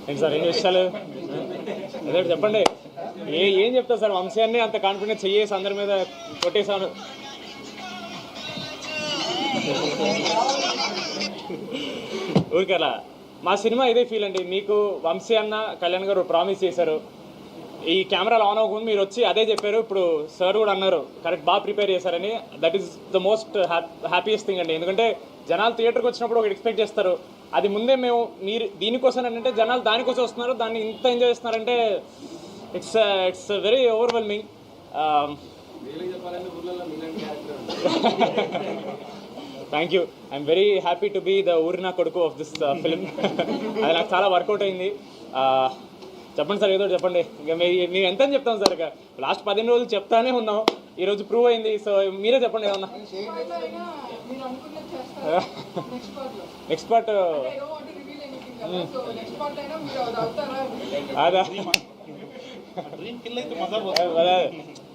ఏంటి సార్ ఏం విషయాలు అదే చెప్పండి. ఏం చెప్తారు సార్, వంశాన్ని అంత కాన్ఫిడెన్స్ చెయ్యేసి అందరి మీద కొట్టేశాను. ఊరికలా మా సినిమా ఇదే ఫీల్ అండి. మీకు వంశీ అన్న కళ్యాణ్ గారు ప్రామిస్ చేశారు, ఈ కెమెరాలు ఆన్ అవ్వకుండా మీరు వచ్చి అదే చెప్పారు. ఇప్పుడు సార్ కూడా అన్నారు కరెక్ట్, బాగా ప్రిపేర్ చేశారని. That is the most happiest thing అండి. ఎందుకంటే జనాలు థియేటర్కి వచ్చినప్పుడు ఒకటి ఎక్స్పెక్ట్ చేస్తారు, అది ముందే మేము మీరు దీనికోసం అంటే జనాలు దానికోసం వస్తున్నారు, దాన్ని ఇంత ఎంజాయ్ చేస్తున్నారంటే it's very overwhelming. Thank you. I'm very happy to be the ఊరినా కొడుకు ఆఫ్ దిస్ ఫిల్మ్. అది నాకు చాలా వర్కౌట్ అయింది. చెప్పండి సార్, ఏదో చెప్పండి. ఇంకా మేము ఎంత అని చెప్తాం సార్, ఇక లాస్ట్ 15 రోజులు చెప్తానే ఉన్నాం, ఈరోజు ప్రూవ్ అయింది. సో మీరే చెప్పండి ఏమన్నా. నెక్స్ట్ పార్ట్ అదా,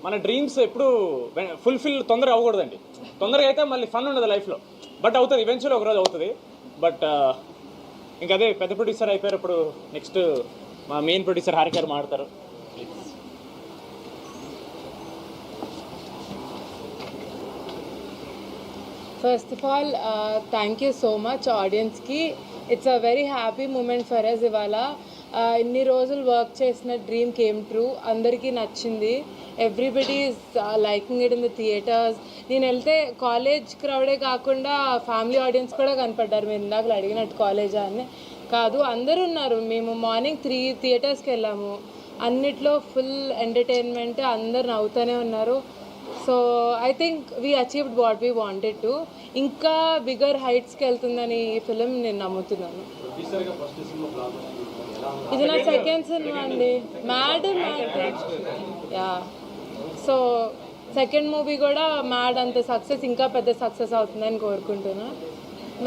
మన డ్రీమ్స్ ఎప్పుడు ఫుల్ఫిల్ తొందరగా అవ్వకూడదండి. తొందరగా అయితే మళ్ళీ ఫన్ ఉండదు లైఫ్లో, బట్ అవుతుంది ఈవెన్చువల్లీ ఒకరోజు అవుతుంది. బట్ ఇంకా అదే పెద్ద ప్రొడ్యూసర్ అయిపోయారు. ఇప్పుడు నెక్స్ట్ మా మెయిన్ ప్రొడ్యూసర్ హారిక గారు మాట్లాడతారు. First of all thank you so much ఆడియన్స్కి. It's a very happy moment for us. ఇవాళ ఇన్ని రోజులు వర్క్ చేసిన డ్రీమ్ కేమ్ ట్రూ. అందరికీ నచ్చింది. Everybody is liking it in the theatres. నేను వెళ్తే కాలేజ్ క్రౌడే కాకుండా ఫ్యామిలీ ఆడియన్స్ కూడా కనపడ్డారు. మీరు ఇందాక అడిగినట్టు కాలేజా అని కాదు, అందరూ ఉన్నారు. మేము మార్నింగ్ 3 థియేటర్స్కి వెళ్ళాము. అన్నిట్లో ఫుల్ ఎంటర్టైన్మెంట్, అందరు నవ్వుతూనే ఉన్నారు. So I think we achieved what we wanted to. ఇంకా బిగ్గర్ హైట్స్కి వెళ్తుందని ఈ ఫిలిం నేను నమ్ముతున్నాను. ఇది నా సెకండ్ సినిమా అండి, mad. Yeah, so second movie కూడా మ్యాడ్ అంత సక్సెస్, ఇంకా పెద్ద సక్సెస్ అవుతుందని కోరుకుంటున్నా.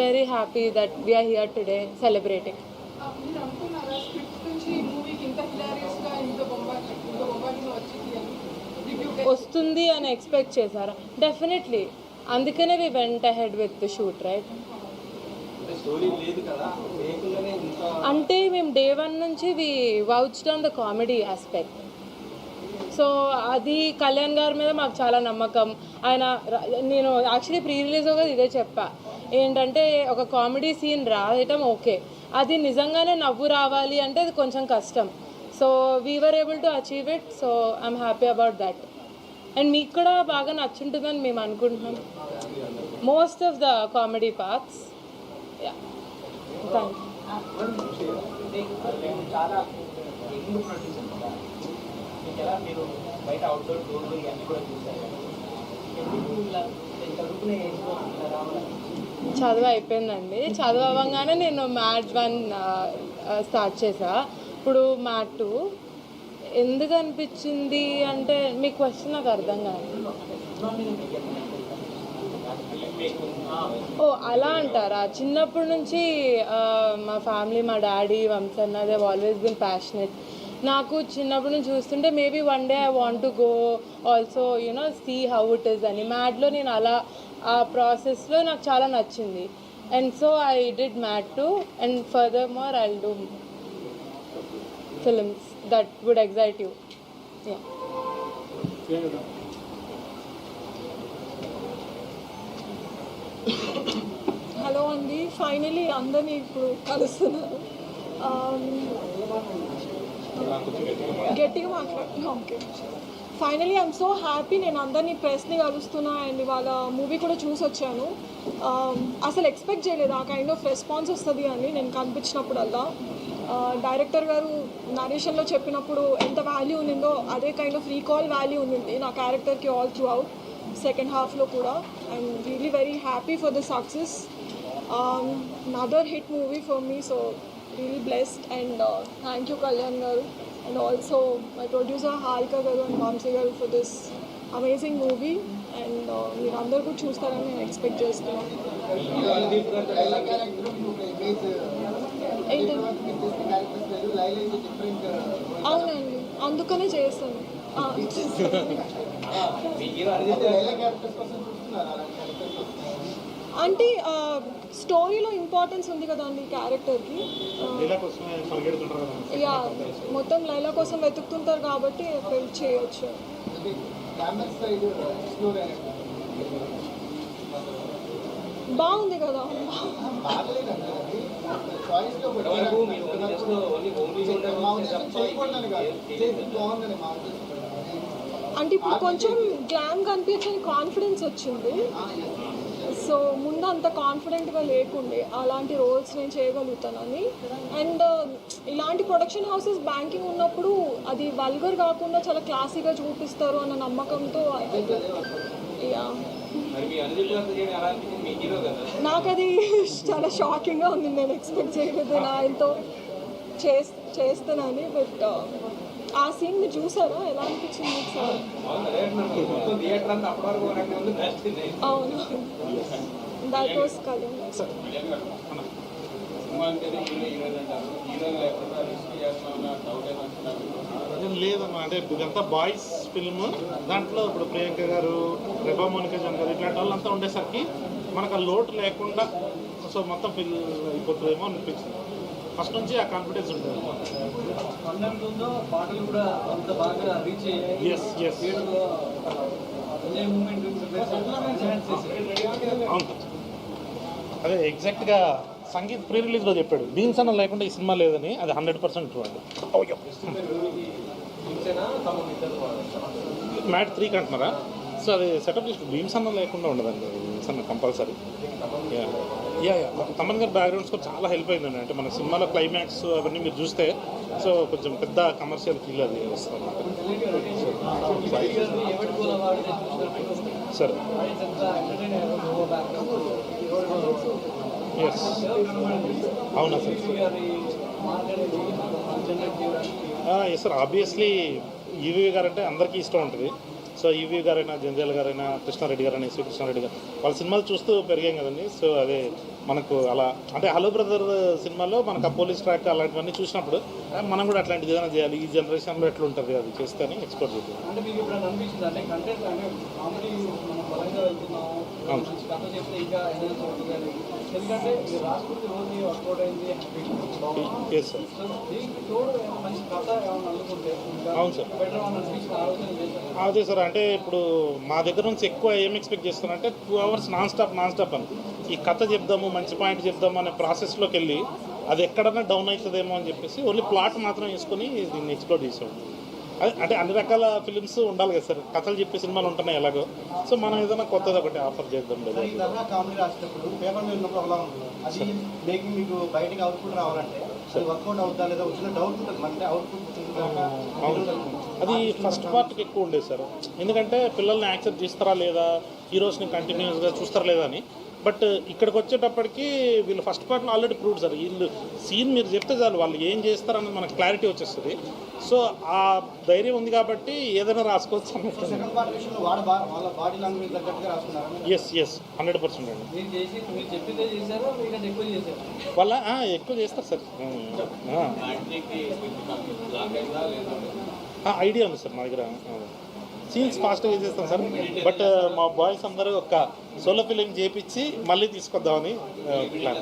Very happy that we are here today celebrating. వస్తుంది అని ఎక్స్పెక్ట్ చేశారా? డెఫినెట్లీ, అందుకనే we went ahead with the shoot, right? అంటే మేము డే 1 నుంచి we vouched on the comedy aspect. So అది కళ్యాణ్ గారి మీద మాకు చాలా నమ్మకం. ఆయన నేను యాక్చువల్లీ ప్రీ రిలీజ్గా ఇదే చెప్పా, ఏంటంటే ఒక కామెడీ సీన్ రాయటం ఓకే, అది నిజంగానే నవ్వు రావాలి అంటే అది కొంచెం కష్టం. So we were able to achieve it. So I'm happy about that. And మీకు కూడా బాగా నచ్చుంటుందని మేము అనుకుంటున్నాం, most of the comedy parts. Yeah, thank you. చదువు అయిపోయిందండి. చదువు అవ్వగానే నేను మ్యాట్ 1 స్టార్ట్ చేసా. ఇప్పుడు మ్యాట్ 2 ఎందుకు అనిపించింది అంటే, మీ క్వశ్చన్ నాకు అర్థం కాదు. ఓ అలా అంటారా? చిన్నప్పటి నుంచి మా ఫ్యామిలీ, మా డాడీ, వంశన్న, దే ఆల్వేస్ బిన్ ప్యాషనెట్. నాకు చిన్నప్పటి నుంచి చూస్తుంటే maybe one day I want to go also you know see how it is అని. మ్యాడ్లో నేను అలా ఆ ప్రాసెస్లో నాకు చాలా నచ్చింది. And so I did Mad 2 and further more I will do films that would excite you. Hello అండి, ఫైనలీ అందరినీ ఇప్పుడు కలుస్తున్నాను. గట్టిగా మాట్లాడుతున్నా. Okay, finally I'm so happy. నేను అందరినీ ప్రెస్ని కలుస్తున్నా అండ్ ఇవాళ మూవీ కూడా చూసి వచ్చాను. అసలు ఎక్స్పెక్ట్ చేయలేదు ఆ కైండ్ ఆఫ్ రెస్పాన్స్ వస్తుంది అని. నేను కనిపించినప్పుడల్లా డైరెక్టర్ గారు నరేషన్లో చెప్పినప్పుడు ఎంత వాల్యూ ఉండిందో అదే కైండ్ ఆఫ్ రీకాల్ వాల్యూ ఉంది నా క్యారెక్టర్కి ఆల్ త్రూ అవుట్ సెకండ్ హాఫ్లో కూడా. I'm really very happy for the success. another hit movie for me, so really blessed. And thank you Kalyan garu and also my producer Harika garu and Vamsi garu for this amazing movie. And మీరు అందరూ కూడా చూస్తారని నేను expect చేస్తున్నాను. అవునండి, అందుకనే చేస్తాను. అంటే స్టోరీలో ఇంపార్టెన్స్ ఉంది కదా అండి క్యారెక్టర్కి. యా, మొత్తం లైలా కోసం వెతుకుతుంటారు కాబట్టి బిల్డ్ చేయొచ్చు. బాగుంది కదా. అంటే ఇప్పుడు కొంచెం గ్లామ్ కనిపించని కాన్ఫిడెన్స్ వచ్చింది. సో ముందు అంత కాన్ఫిడెంట్గా లేకుండే అలాంటి రోల్స్ నేను చేయగలుగుతానని. అండ్ ఇలాంటి ప్రొడక్షన్ హౌసెస్ బ్యాంకింగ్ ఉన్నప్పుడు అది వల్గర్ కాకుండా చాలా క్లాసీగా చూపిస్తారు అన్న నమ్మకంతో యా, నాకు అది చాలా షాకింగ్గా ఉంది. నేను ఎక్స్పెక్ట్ చేయలేదు నేను ఆయనతో చేస్తానని. బట్ ఆ సీన్ మీరు చూసారా, ఎలా అనిపించింది మీకు సార్? అవును, దట్ వాస్ కళ్యాణ్. లేదమ్మా, అంటే ఇదంతా బాయ్స్ ఫిల్మ్. దాంట్లో ఇప్పుడు ప్రియాంక గారు, రెబా మోనికా జన్ గారు ఇట్లాంటి వాళ్ళంతా ఉండేసరికి మనకు ఆ లోటు లేకుండా సో మొత్తం ఫిల్ అయిపోతుందేమో అనిపించింది. ఫస్ట్ నుంచి ఆ కాన్ఫిడెన్స్ ఉంటుంది. ఎస్ ఎస్ అవును, అదే ఎగ్జాక్ట్గా సంగీత్ ప్రీ రిలీజ్లో చెప్పాడు, బీన్స్ అన్న లేకుండా ఈ సినిమా లేదని. అది 100% ట్రూ అండి. మ్యాట్ 3 అంటున్నారా? సో అది సెటప్ చేసి బీమ్స్ అన్న లేకుండా ఉండదండి. బీమ్స్ అన్న కంపల్సరీ. యా యా తమన్ గారి బ్యాక్గ్రౌండ్ స్కోర్ చాలా హెల్ప్ అయిందండి. అంటే మన సినిమాలో క్లైమాక్స్ అవన్నీ మీరు చూస్తే సో కొంచెం పెద్ద కమర్షియల్ ఫీల్ అది వస్తుంది. సార్ ఎస్ అవునా sir? Yes sir, obviously EV గారు అంటే అందరికీ ఇష్టం ఉంటుంది. సో ఈవీ గారైనా, జంజాల్ గారైనా, కృష్ణారెడ్డి గారైనా, శ్రీ కృష్ణారెడ్డి గారు వాళ్ళ సినిమాలు చూస్తూ పెరిగాం కదండి. సో అదే మనకు అలా అంటే హలో బ్రదర్ సినిమాలో మనకు ఆ పోలీస్ ట్రాక్ అలాంటివన్నీ చూసినప్పుడు మనం కూడా అట్లాంటిది ఏదైనా చేయాలి, ఈ జనరేషన్లో ఎట్లా ఉంటుంది అది చేస్తేనే ఎక్స్పోర్ట్ చేయాలి. ఎస్ సార్, అవును సార్. అదే సార్, అంటే ఇప్పుడు మా దగ్గర నుంచి ఎక్కువ ఏం ఎక్స్పెక్ట్ చేస్తున్నారంటే 2 hours నాన్ స్టాప్ అని ఈ కథ చెప్దాము, మంచి పాయింట్ చెప్దాము అనే ప్రాసెస్లోకి వెళ్ళి అది ఎక్కడన్నా డౌన్ అవుతుందేమో అని చెప్పేసి ఓన్లీ ప్లాట్ మాత్రం వేసుకొని దీన్ని ఎక్స్ప్లోర్ చేసాం. అదే అంటే అన్ని రకాల ఫిలిమ్స్ ఉండాలి కదా సార్, కథలు చెప్పే సినిమాలు ఉంటున్నాయి ఎలాగో. సో మనం ఏదైనా కొత్తది ఒకటి ఆఫర్ చేద్దాం. లేదు అది ఫస్ట్ పార్ట్కి ఎక్కువ ఉండేది సార్. ఎందుకంటే పిల్లల్ని యాక్సెప్ట్ చేస్తారా లేదా, హీరోస్ని కంటిన్యూస్గా చూస్తారా లేదా అని. బట్ ఇక్కడికి వచ్చేటప్పటికి వీళ్ళు ఫస్ట్ పార్ట్లో ఆల్రెడీ ప్రూవ్డ్ సార్. వీళ్ళు సీన్ మీరు చెప్తే చాలు వాళ్ళు ఏం చేస్తారన్నది మనకు క్లారిటీ వచ్చేస్తుంది. సో ఆ ధైర్యం ఉంది కాబట్టి ఏదైనా రాసుకోవచ్చు అన్నట్టు. ఎస్ ఎస్ 100% అండి. వాళ్ళ ఎక్కువ చేస్తారు సార్. ఐడియా ఉంది సార్ మా దగ్గర. సీన్స్ ఫాస్ట్గా చేస్తాం సార్. బట్ మా బాయ్స్ అందరూ ఒక సోలో ఫిలిం చేపించి మళ్ళీ తీసుకొద్దామని ప్లాన్.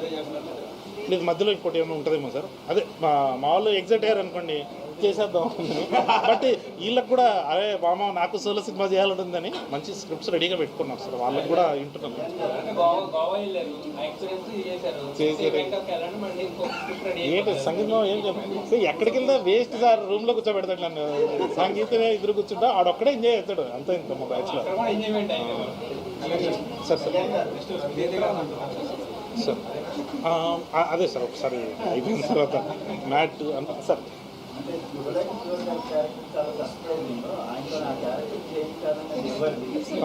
లేదు మధ్యలో ఇంకోటి ఏమైనా ఉంటుందేమో సార్. అదే మా వాళ్ళు ఎగ్జైట్ అయ్యారు అనుకోండి, చేసేద్దాం. బట్ వీళ్ళకి కూడా అదే మామ నాకు సోలో సినిమా చేయాలంటుందని మంచి స్క్రిప్ట్స్ రెడీగా పెట్టుకున్నారు సార్. వాళ్ళకి కూడా వింటున్నాం. ఏంటి సంగీతం ఏం చెప్పి ఎక్కడికి వెళ్తా వేస్ట్ సార్. రూమ్లో కూర్చోబెడతాడు నన్ను, సంగీతమే ఎదురు కూర్చుంటా ఆడొక్కడే ఎంజాయ్ చేస్తాడు అంతే. ఇంకా మా బ్యాచ్లో సార్ సార్ అదే సార్ ఒకసారి అయిపోయిన తర్వాత మ్యాట్ అంత సార్.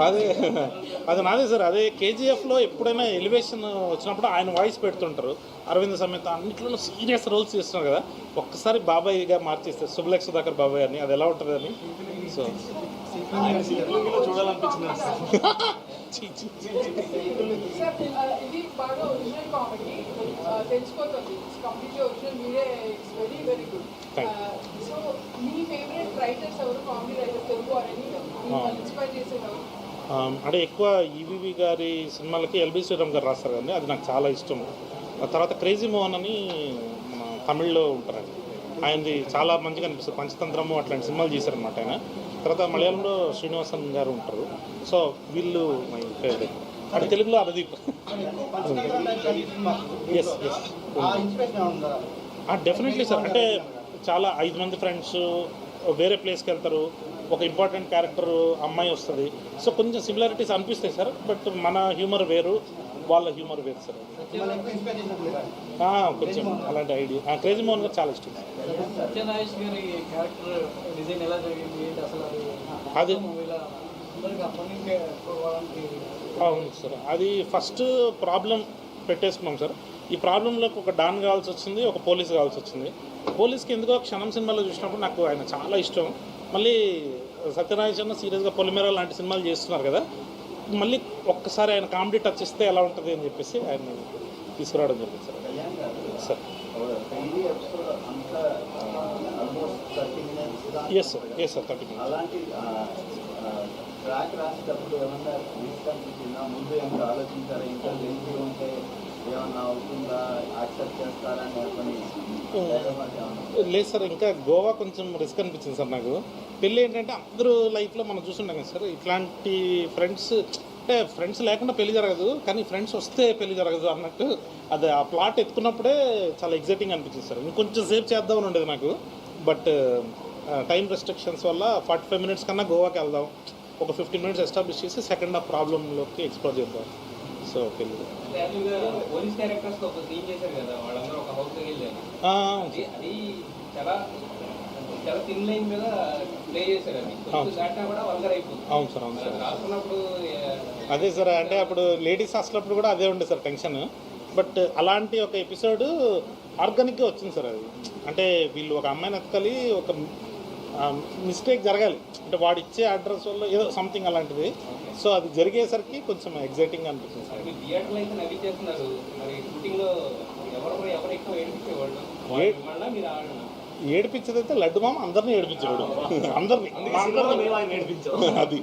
అది నాదే సార్. అదే కేజీఎఫ్లో ఎప్పుడైనా ఎలివేషన్ వచ్చినప్పుడు ఆయన వాయిస్ పెడుతుంటారు. అరవింద్ సమేత అన్నింటిలో సీరియస్ రోల్స్ చేస్తున్నారు కదా, ఒక్కసారి బాబాయ్గా మార్చేస్తారు శుభలేఖ సుధాకర్ బాబాయ్ అని. అది ఎలా ఉంటుంది అని సో చూడాలనిపించింది. ఇది బాగా ఒరిజినల్ కామెడీ తెలిసిపోతుంది. కంప్లీట్లీ ఒరిజినల్ మీరే. It's very very good. So me favourite writers ఎవరు, కామెడీ రైటర్స్ తెలుగు అని ఇన్స్పైర్ చేసేవారు? అంటే ఎక్కువ ఈవీవి గారి సినిమాలకి ఎల్బి శ్రీరామ్ గారు రాస్తారు కదండి, అది నాకు చాలా ఇష్టం. ఆ తర్వాత క్రేజీ మోహన్ అని మన తమిళ్లో ఉంటారండి, ఆయనది చాలా మంచిగా అనిపిస్తుంది. పంచతంత్రము అట్లాంటి సినిమాలు చేశారనమాట ఆయన. తర్వాత మలయాళంలో శ్రీనివాసన్ గారు ఉంటారు. సో వీళ్ళు మై ఫేవరెట్. అంటే తెలుగులో Abhideep. Yes yes definitely sir. అంటే చాలా 5 మంది ఫ్రెండ్స్ వేరే ప్లేస్కి వెళ్తారు, ఒక ఇంపార్టెంట్ క్యారెక్టర్ అమ్మాయి వస్తుంది. సో కొంచెం సిమిలారిటీస్ అనిపిస్తాయి సార్, బట్ మన హ్యూమర్ వేరు, వాళ్ళ హ్యూమర్ వేరు సార్. కొంచెం అలాంటి ఐడియా. క్రేజీ మోహన్ గారు చాలా ఇష్టం. అది అవును సార్, అది ఫస్ట్ ప్రాబ్లం పెట్టేసుకున్నాం సార్. ఈ ప్రాబ్లంలోకి ఒక డాన్ కావాల్సి వచ్చింది, ఒక పోలీస్ కావాల్సి వచ్చింది. పోలీస్కి ఎందుకో క్షణం సినిమాలో చూసినప్పుడు నాకు ఆయన చాలా ఇష్టం. మళ్ళీ సత్యనారాయణ అన్న సీరియస్గా పొలిమేర లాంటి సినిమాలు చేస్తున్నారు కదా, మళ్ళీ ఒక్కసారి ఆయన కామెడీ టచ్ ఇస్తే ఎలా ఉంటుంది అని చెప్పేసి ఆయన తీసుకురావడం జరిగింది sir. Yes sir, 30 minutes. Track రాసేటప్పుడు ఏమన్నా ముందు ఏమన్నా ఆలోచించారా, ఇంకా లెంతీ ఉంటే ఏమన్నా అవుతుందా, యాక్సెప్ట్ చేస్తారా అని? లేదు సార్, ఇంకా గోవా కొంచెం రిస్క్ అనిపించింది సార్ నాకు. పెళ్ళి ఏంటంటే అందరూ లైఫ్లో మనం చూస్తుంటాం కదా సార్, ఇట్లాంటి ఫ్రెండ్స్ అంటే ఫ్రెండ్స్ లేకుండా పెళ్లి జరగదు, కానీ ఫ్రెండ్స్ వస్తే పెళ్లి జరగదు అన్నట్టు అది ఆ ప్లాట్ ఎత్తుకున్నప్పుడే చాలా ఎగ్జైటింగ్ అనిపించింది సార్. ఇంకొంచెం సేపు చేద్దామని ఉండేది నాకు, బట్ టైం రెస్ట్రిక్షన్స్ వల్ల 45 minutes కన్నా గోవాకి వెళ్దాం, ఒక 15 minutes ఎస్టాబ్లిష్ చేసి సెకండ్ హాఫ్ ప్రాబ్లంలోకి ఎక్స్ప్లోర్ చేద్దాం. సో పెళ్ళి పోలీస్ క్యారెక్టర్స్ ఒక సీన్ చేశారు కదా, వాళ్ళందరూ ఒక హౌస్ వెళ్ళారు, అది చాలా చాలా థిన్ లైన్ మీద ప్లే చేశారు. అది దాటా కూడా వల్గర్ అయిపోతుంది. అవును సార్, అవును సార్. రాసుకున్నప్పుడు అదే సార్, అంటే అప్పుడు లేడీస్ హాస్టల్ కూడా అదే ఉండే సార్ టెన్షన్. బట్ అలాంటి ఒక ఎపిసోడ్ ఆర్గానిక్గా వచ్చింది సార్. అది అంటే వీళ్ళు ఒక అమ్మాయిని ఎత్తుకలి ఒక మిస్టేక్ జరగాలి, అంటే వాడు ఇచ్చే అడ్రస్ వల్ల ఏదో సంథింగ్ అలాంటిది. సో అది జరిగేసరికి కొంచెం ఎగ్జైటింగ్ అనిపిస్తుంది సార్. థియేటర్లో అయితే నవ్వి చేస్తున్నారు, మరి షూటింగ్లో ఎవరు ఎక్కువ ఏడిపించేవాళ్ళు? మీరు ఏడిపించేది అయితే లడ్డు మామ అందరినీ ఏడిపించేవాడు, అందరినీ అది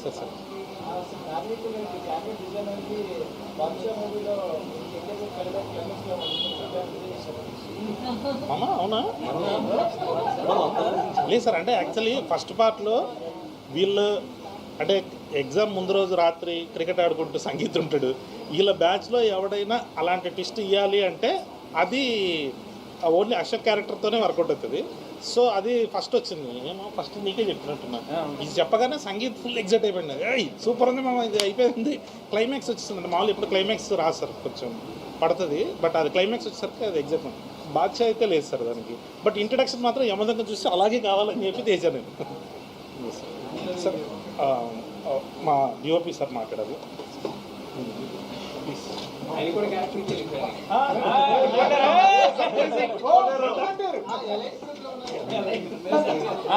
సార్ సార్. అవునా లేదు సార్, అంటే యాక్చువల్లీ ఫస్ట్ పార్ట్లో వీళ్ళు అంటే ఎగ్జామ్ ముందు రోజు రాత్రి క్రికెట్ ఆడుకుంటూ సంగీతం ఉంటాడు. వీళ్ళ బ్యాచ్లో ఎవడైనా అలాంటి ట్విస్ట్ ఇవ్వాలి అంటే అది ఓన్లీ అశోక్ క్యారెక్టర్తోనే వర్కౌట్ అవుతుంది. సో అది ఫస్ట్ వచ్చింది. ఏమో ఫస్ట్ నీకే చెప్పినట్టున్నా, ఇది చెప్పగానే సంగీత్ ఫుల్ ఎగ్జైట్ అయిపోయింది. సూపర్ ఉంది మామ, ఇది అయిపోయింది. క్లైమాక్స్ వచ్చేసింది. మామూలు ఇప్పుడు క్లైమాక్స్ రాదు సార్, కొంచెం పడుతుంది. బట్ అది క్లైమాక్స్ వచ్చేసరికి అది ఎగ్జైట్మెంట్. బాద్షా అయితే లేదు సార్ దానికి, బట్ ఇంట్రడక్షన్ మాత్రం యమదంగా చూసి అలాగే కావాలని చెప్పి తెచ్చాను నేను సార్. మా డిఓపి సార్ మాట్లాడారు. ప్లీజ్ ఆయన కూడా క్యారెక్టర్ ఇచ్చేది.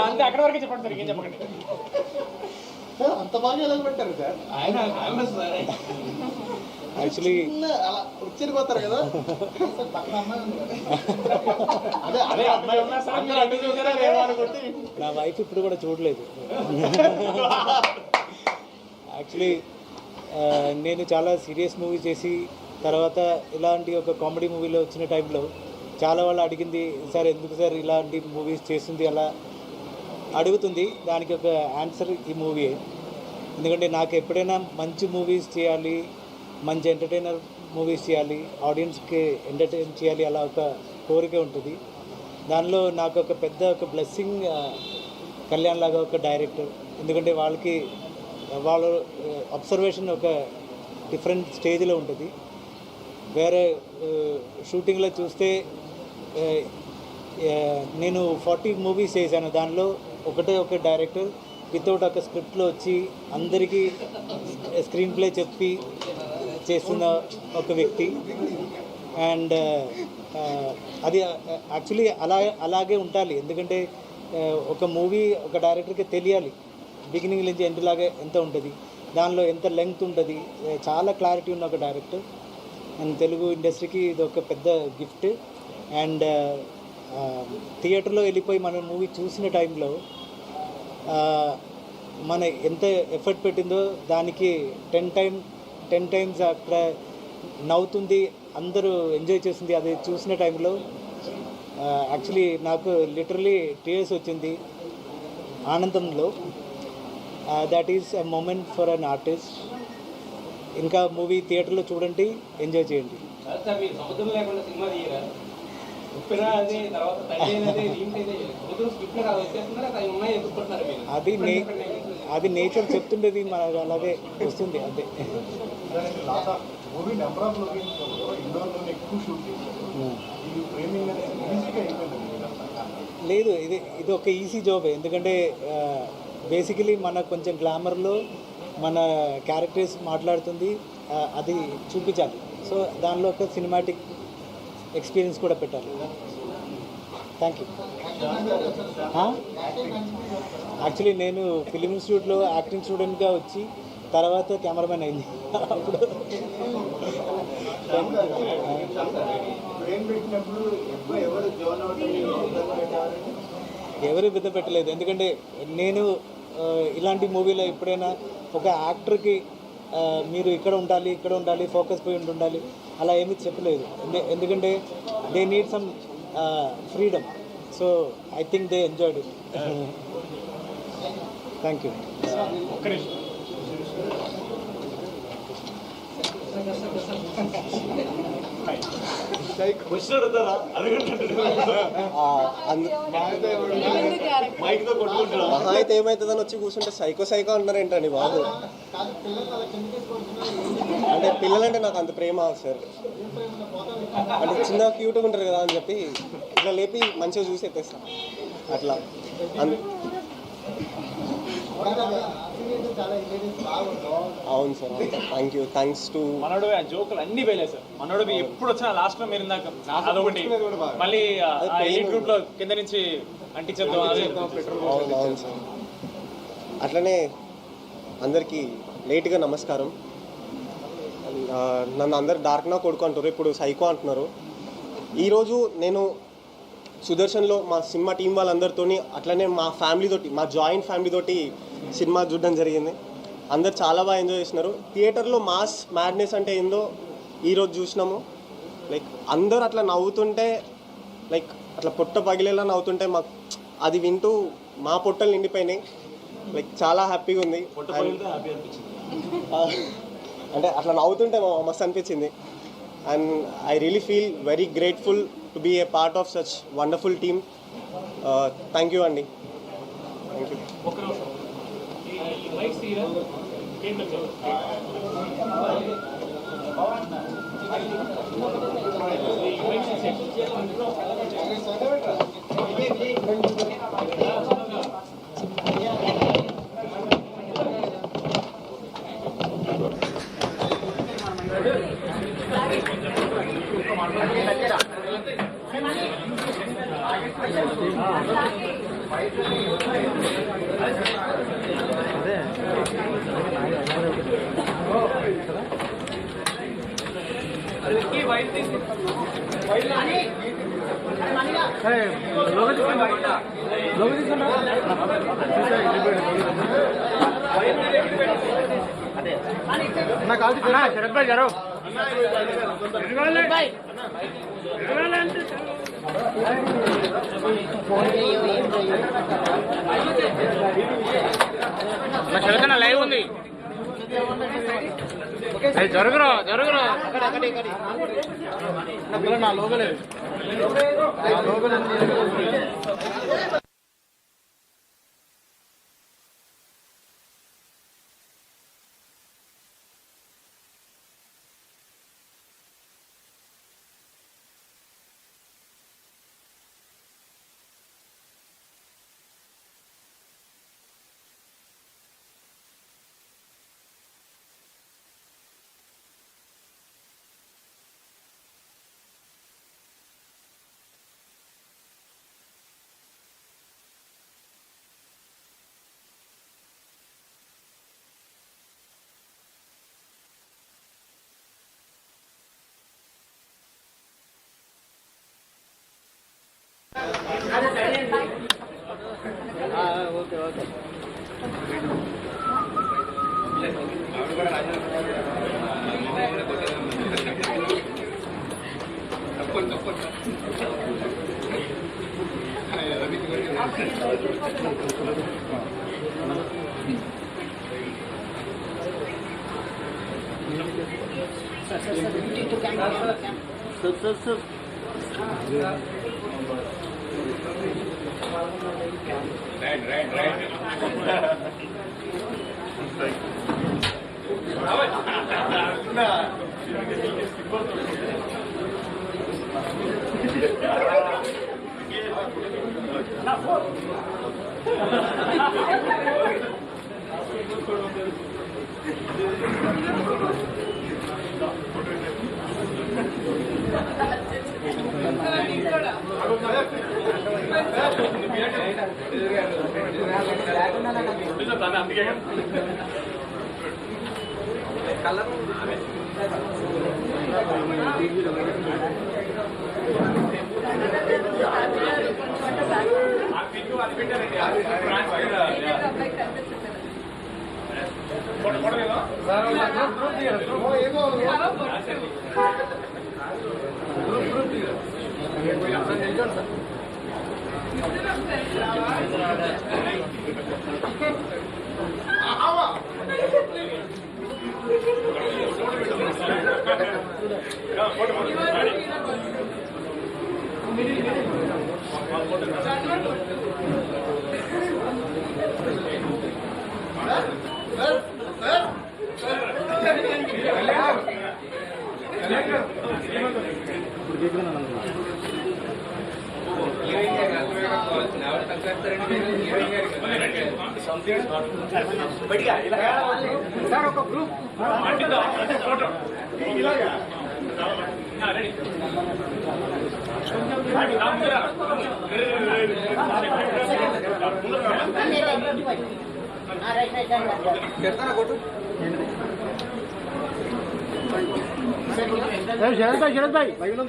అంతే, అక్కడ వరకే చెప్పండి సార్, ఇంకేం చెప్పకండి. అంత బాగా ఎలా పెట్టారు సార్? ఆయన ఫేమస్ సార్. యాక్చువల్లీ అలా వచ్చిపోతారు కదా. అదే అమ్మాయి ఉన్నా సార్, మీరు అడ్డు చూసారా లేవో అనుకుంటే. నా వైఫ్ ఇప్పుడు కూడా చూడలేదు. యాక్చువల్లీ నేను చాలా సీరియస్ మూవీ చేసి తర్వాత ఇలాంటి ఒక కామెడీ మూవీలో వచ్చిన టైంలో చాలా వాళ్ళు అడిగింది, సార్ ఎందుకు సార్ ఇలాంటి మూవీస్ చేస్తుంది అలా అడుగుతుంది. దానికి ఒక ఆన్సర్ ఈ మూవీ. ఎందుకంటే నాకు ఎప్పుడైనా మంచి మూవీస్ చేయాలి, మంచి ఎంటర్టైనర్ మూవీస్ చేయాలి, ఆడియన్స్కి ఎంటర్టైన్ చేయాలి, అలా ఒక కోరిక ఉంటుంది. దానిలో నాకు ఒక పెద్ద ఒక బ్లెస్సింగ్ కళ్యాణ్ లాగా ఒక డైరెక్టర్. ఎందుకంటే వాళ్ళ అబ్జర్వేషన్ ఒక డిఫరెంట్ స్టేజ్లో ఉంటుంది. వేరే షూటింగ్లో చూస్తే నేను 40 మూవీస్ చేశాను, దానిలో ఒక డైరెక్టర్ వితౌట్ ఒక స్క్రిప్ట్లో వచ్చి అందరికీ స్క్రీన్ ప్లే చెప్పి చేస్తున్న ఒక వ్యక్తి. అండ్ అది యాక్చువల్లీ అలాగే ఉండాలి. ఎందుకంటే ఒక మూవీ ఒక డైరెక్టర్కి తెలియాలి బిగినింగ్ నుంచి ఎండ్ లాగా ఎంత ఉంటుంది, దానిలో ఎంత లెంగ్త్ ఉంటుంది. చాలా క్లారిటీ ఉన్న ఒక డైరెక్టర్. అండ్ తెలుగు ఇండస్ట్రీకి ఇది ఒక పెద్ద గిఫ్ట్. అండ్ థియేటర్లో వెళ్ళిపోయి మనం మూవీ చూసిన టైంలో మన ఎంత ఎఫర్ట్ పెట్టిందో దానికి 10 టైమ్స్ అక్కడ నవ్వుతుంది, అందరూ ఎంజాయ్ చేస్తుంది. అది చూసిన టైంలో యాక్చువల్లీ నాకు లిటరలీ టీయర్స్ వచ్చింది ఆనందంలో. That is a moment for an artist. ఇంకా మూవీ థియేటర్లో చూడండి, ఎంజాయ్ చేయండి. సార్ మీరు సముద్రం లేకుండా సినిమా తీయరా? ఉప్పిన అదే తర్వాత తల్లి అదే రీమ్స్ అయితే సముద్రం స్క్రిప్ట్ వచ్చేస్తున్నారా అవి ఉన్నాయి ఎదుర్కొంటున్నారు మీరు? అది నేచర్ చెప్తుండేది, మనకు అలాగే వస్తుంది అంతే. మూవీ నెంబర్ ఆఫ్ లొకేషన్స్లో ఇండోర్లో ఎక్కువ షూట్ చేశారు. ఇది ఫ్రేమింగ్ అనేది ఈజీగా అయిపోయింది. లేదు, ఇది ఒక ఈజీ జాబ్. ఎందుకంటే బేసికలీ మన కొంచెం గ్లామర్లో మన క్యారెక్టర్స్ మాట్లాడుతుంది, అది చూపించాలి. సో దానిలో ఒక సినిమాటిక్ ఎక్స్పీరియన్స్ కూడా పెట్టాలి. Thank you. యాక్చువల్లీ నేను ఫిలిం ఇన్స్టిట్యూట్లో యాక్టింగ్ స్టూడెంట్గా వచ్చి తర్వాత కెమెరామెన్ అయింది. అప్పుడు ఎవరు బిద్ద పెట్టలేదు. ఎందుకంటే నేను ఇలాంటి మూవీలో ఎప్పుడైనా ఒక యాక్టర్కి మీరు ఇక్కడ ఉండాలి ఫోకస్ పాయింట్ ఉండాలి అలా ఏమీ చెప్పలేదు. ఎందుకంటే they need some freedom. So I think they enjoyed it. Thank you. మహా అయితే ఏమవుతుందని వచ్చి కూర్చుంటే సైకో అంటున్నారు ఏంటండి బాబు? అంటే పిల్లలంటే నాకు అంత ప్రేమ సార్. అంటే చిన్న క్యూట్గా ఉంటారు కదా అని చెప్పి ఇట్లా లేపి మంచిగా చూసి ఎత్తేస్తాం అట్లా. అవును sir, thank you. Thanks to మనోడు. ఆ జోకులు అన్ని వేయలేదు సార్. మనోడు ఎప్పుడు వచ్చినా లాస్ట్ లో మీరు ఇందాక అదొకటి మళ్ళీ ఎయిట్ గ్రూప్ లో కింద నుంచి అంటించేద్దాం. అవును సార్. అట్లనే అందరికీ లేట్గా నమస్కారం. నన్ను అందరు డార్క్నా కొడుకు అంటారు, ఇప్పుడు సైకో అంటున్నారు. ఈరోజు నేను సుదర్శన్లో మా సినిమా టీం వాళ్ళందరితో అట్లనే మా ఫ్యామిలీతోటి, మా జాయింట్ ఫ్యామిలీతోటి సినిమా చూడడం జరిగింది. అందరు చాలా బాగా ఎంజాయ్ చేస్తున్నారు. థియేటర్లో మాస్ మ్యాడ్నెస్ అంటే ఏందో ఈరోజు చూసినాము. లైక్ అందరూ అట్లా నవ్వుతుంటే, లైక్ అట్లా పొట్ట పగిలేలా నవ్వుతుంటే మాకు అది వింటూ మా పొట్టలు నిండిపోయినాయి. లైక్ చాలా హ్యాపీగా ఉంది. అంటే అట్లా నవ్వుతుంటే మస్తు అనిపించింది. And I really feel very grateful to be a part of such wonderful team. Thank you అండి. Thank you. లైవ్ ఉంది. జరుగురా నా లోగలేదు. ఓకే. శరత్ భాయ్ మనం